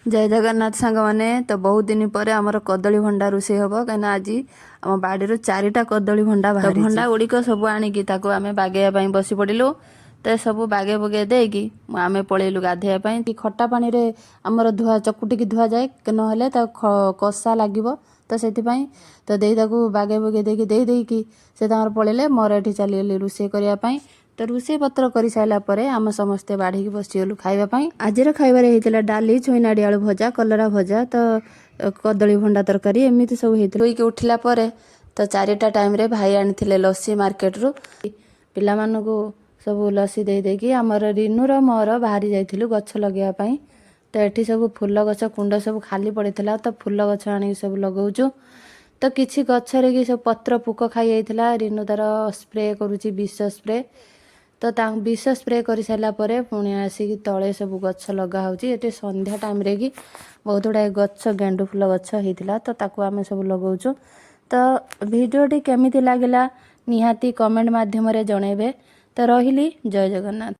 जय जगन्नाथ सांग मैंने तो बहुत दिन पर आमर कदली भंडा रोषे हम कहीं आज आम बाड़ी 4टा कदली भंडा तो भंडा गुड़िक सब आणिकी आम बागेवाई बसी पड़ू तो सब बागे बगे देकी आम पलैलु गाधेवाई खटा पानी रे आमर धुआ चकुटिकी धुआ जाए ना कषा लगे तो से तो दे बागे बगे देकी से पलैले मोर ये चलीगली रोषे करने तो रोषे पत्र कर सारापर आम समस्ते बाढ़ी बसीगलु खावाई। आज खाइबार होता डाली छुई नाड़ी आलू भजा कलरा भजा तो कदली भंडा तरकारी एमती सब होती उठिला तो 4टा टाइम रे भाई आनी लस्सी मार्केट रू पिला सब लस्सी देकी आमर रिनुर मोर बाहरी जाइलु गछ लगेवाई। तो ये सब फूल गछ कुंड सब खाली पड़ा तो फूल गछ आनी सब लगाऊँ तो किसी गचरे कि सब पत्र पुक खाई जाइला रिनु तार स्प्रे करुच्ची विष स्प्रे तो विष स्प्रे कर सारापर पुणी आसिक तले सब गछ लगा ये संध्या टाइम रे कि बहुत गुड़ाए गछ गेंडु फूल गछ होता तो ताकू आम सब लगाऊँ। तो भिडियोटी केमिति लागला निहाती कमेंट माध्यम जनइबे। तो रहिली जय जगन्नाथ।